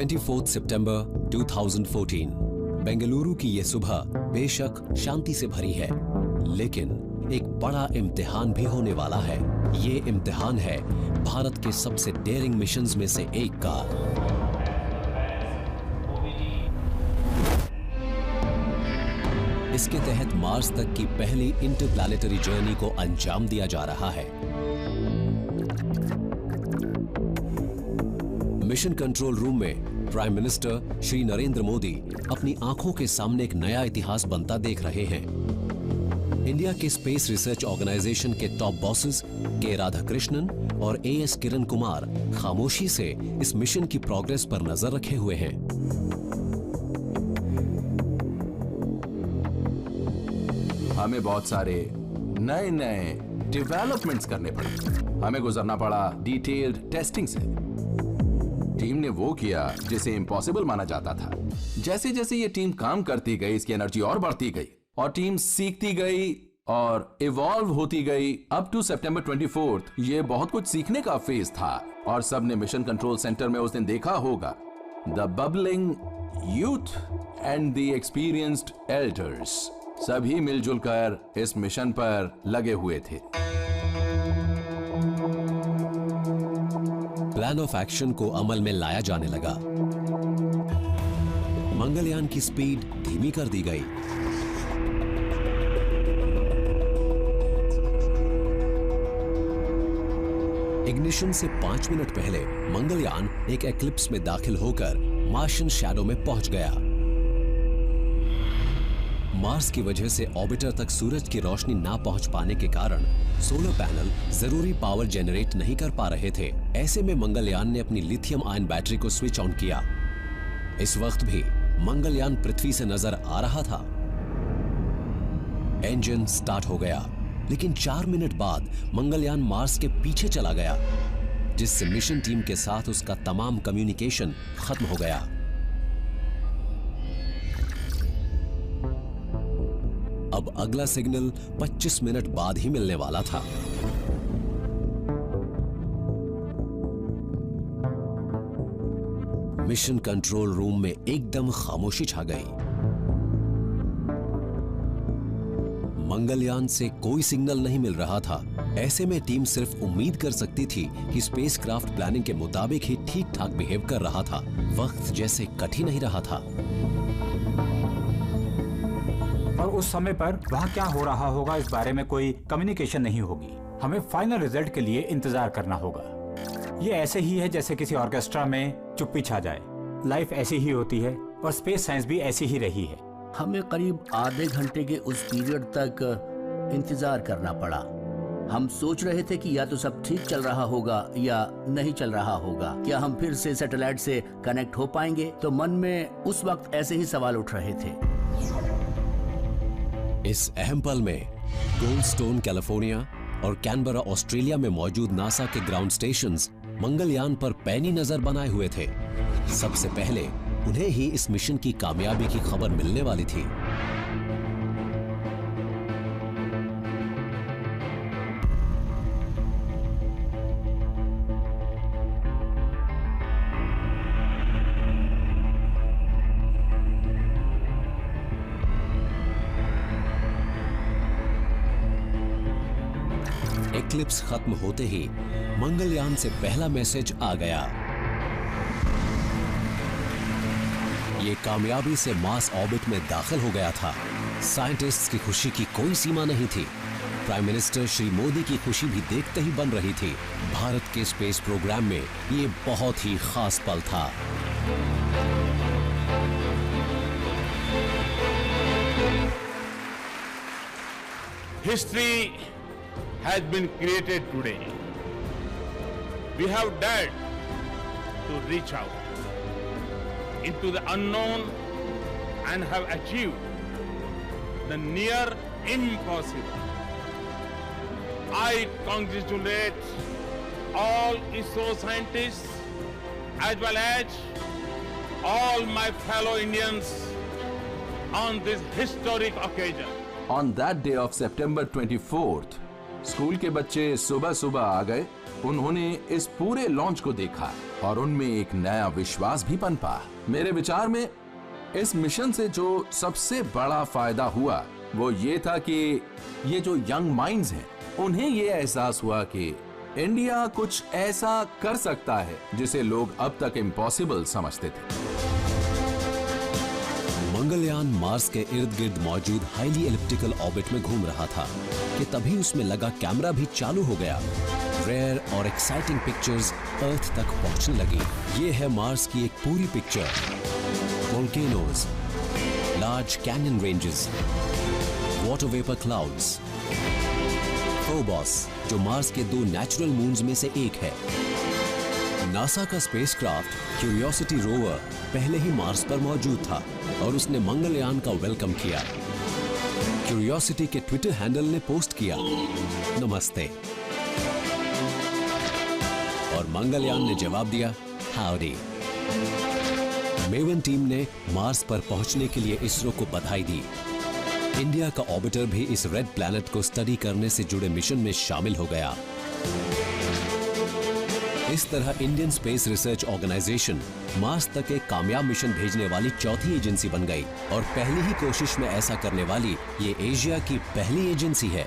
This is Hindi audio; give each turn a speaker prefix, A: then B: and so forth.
A: 24 सितंबर 2014। बेंगलुरु की ये सुबह बेशक शांति से भरी है, लेकिन एक बड़ा इम्तिहान भी होने वाला है। ये इम्तिहान है भारत के सबसे डेयरिंग मिशंस में से एक का। इसके तहत मार्स तक की पहली इंटरप्लैनेटरी जर्नी को अंजाम दिया जा रहा है। मिशन कंट्रोल रूम में प्राइम मिनिस्टर श्री नरेंद्र मोदी अपनी आंखों के सामने एक नया इतिहास बनता देख रहे हैं। इंडिया के स्पेस रिसर्च ऑर्गेनाइजेशन के टॉप बॉसेस के राधाकृष्णन और एएस किरण कुमार खामोशी से इस मिशन की प्रोग्रेस पर नजर रखे हुए हैं।
B: हमें बहुत सारे नए नए डेवलपमेंट्स करने पड़े। हमें गुजरना पड़ा डिटेल्ड टेस्टिंग से। टीम ने वो किया जिसे इम्पॉसिबल माना जाता था। जैसे जैसे ये टीम काम करती गई, इसकी एनर्जी और बढ़ती गई और टीम सीखती गई और इवॉल्व होती गई। अप टू सितंबर 24 ये बहुत कुछ सीखने का फेज था और सबने मिशन कंट्रोल सेंटर में उस दिन देखा होगा the bubbling youth and the experienced elders सभी मिलजुल कर इस मिशन पर लगे हुए थे।
A: प्लान ऑफ एक्शन को अमल में लाया जाने लगा। मंगलयान की स्पीड धीमी कर दी गई। इग्निशन से 5 मिनट पहले मंगलयान एक एक्लिप्स में दाखिल होकर मार्शियन शैडो में पहुंच गया। मार्स की वजह से ऑर्बिटर तक सूरज की रोशनी ना पहुंच पाने के कारण सोलर पैनल जरूरी पावर जनरेट नहीं कर पा रहे थे। ऐसे में मंगलयान ने अपनी लिथियम आयन बैटरी को स्विच ऑन किया। इस वक्त भी मंगलयान पृथ्वी से नजर आ रहा था। इंजन स्टार्ट हो गया, लेकिन 4 मिनट बाद मंगलयान मार्स के पीछे चला गया, जिससे मिशन टीम के साथ उसका तमाम कम्युनिकेशन खत्म हो गया। अब अगला सिग्नल 25 मिनट बाद ही मिलने वाला था। मिशन कंट्रोल रूम में एकदम खामोशी छा गई। मंगलयान से कोई सिग्नल नहीं मिल रहा था। ऐसे में टीम सिर्फ उम्मीद कर सकती थी कि स्पेसक्राफ्ट प्लानिंग के मुताबिक ही ठीक ठाक बिहेव कर रहा था। वक्त जैसे कट ही नहीं रहा था।
C: और उस समय पर वहाँ क्या हो रहा होगा इस बारे में कोई कम्युनिकेशन नहीं होगी। हमें फाइनल रिजल्ट के लिए इंतजार करना होगा। ये ऐसे ही है जैसे किसी ऑर्केस्ट्रा में चुप्पी छा जाए। लाइफ ऐसी ही होती है और स्पेस साइंस भी ऐसी ही रही है।
D: हमें करीब आधे घंटे के उस पीरियड तक इंतजार करना पड़ा। हम सोच रहे थे कि या तो सब ठीक चल रहा होगा या नहीं चल रहा होगा। क्या हम फिर से सैटेलाइट से कनेक्ट हो पाएंगे? तो मन में उस वक्त ऐसे ही सवाल उठ रहे थे।
A: इस अहम पल में गोल्डस्टोन कैलिफोर्निया और कैनबरा ऑस्ट्रेलिया में मौजूद नासा के ग्राउंड स्टेशंस मंगलयान पर पैनी नजर बनाए हुए थे। सबसे पहले उन्हें ही इस मिशन की कामयाबी की खबर मिलने वाली थी। एक्लिप्स खत्म होते ही मंगलयान से पहला मैसेज आ गया। ये कामयाबी से मार्स ऑर्बिट में दाखिल हो गया था। साइंटिस्ट्स की खुशी की कोई सीमा नहीं थी। प्राइम मिनिस्टर श्री मोदी की खुशी भी देखते ही बन रही थी। भारत के स्पेस प्रोग्राम में ये बहुत ही खास पल था।
E: History has been created today. We have dared to reach out into the unknown and have achieved the near impossible. I congratulate all ISRO scientists as well as all my fellow Indians on this historic occasion.
B: On that day of September 24th, school के बच्चे सुबह सुबह आ गए। उन्होंने इस पूरे लॉन्च को देखा। और उनमें एक नया विश्वास भी पनपा। मेरे विचार में इस मिशन से जो सबसे बड़ा फायदा हुआ वो ये था कि ये जो यंग माइंड्स हैं उन्हें ये एहसास हुआ कि इंडिया कुछ ऐसा कर सकता है जिसे लोग अब तक इम्पॉसिबल समझते थे।
A: मंगलयान मार्स के इर्द गिर्द मौजूद हाईली एलिप्टिकल ऑर्बिट में घूम रहा था कि तभी उसमें लगा कैमरा भी चालू हो गया। रेयर और एक्साइटिंग पिक्चर्स अर्थ तक पहुंचने लगी। ये है मार्स की एक पूरी picture. Volcanoes, large canyon ranges, water vapour clouds, Phobos जो मार्स के 2 नेचुरल मून्स में से एक है। नासा का स्पेसक्राफ्ट क्यूरियोसिटी रोवर पहले ही मार्स पर मौजूद था और उसने मंगलयान का वेलकम किया। क्यूरियोसिटी के ट्विटर हैंडल ने पोस्ट किया, नमस्ते, और मंगलयान ने जवाब दिया, हाउडी। मेवन टीम ने मार्स पर पहुंचने के लिए इसरो को बधाई दी। इंडिया का ऑर्बिटर भी इस रेड प्लैनेट को स्टडी करने से जुड़े मिशन में शामिल हो गया। इस तरह Indian Space Research Organisation Mars तक एक कामयाब मिशन भेजने वाली चौथी एजेंसी बन गई और पहली ही कोशिश में ऐसा करने वाली ये एशिया की पहली एजेंसी है।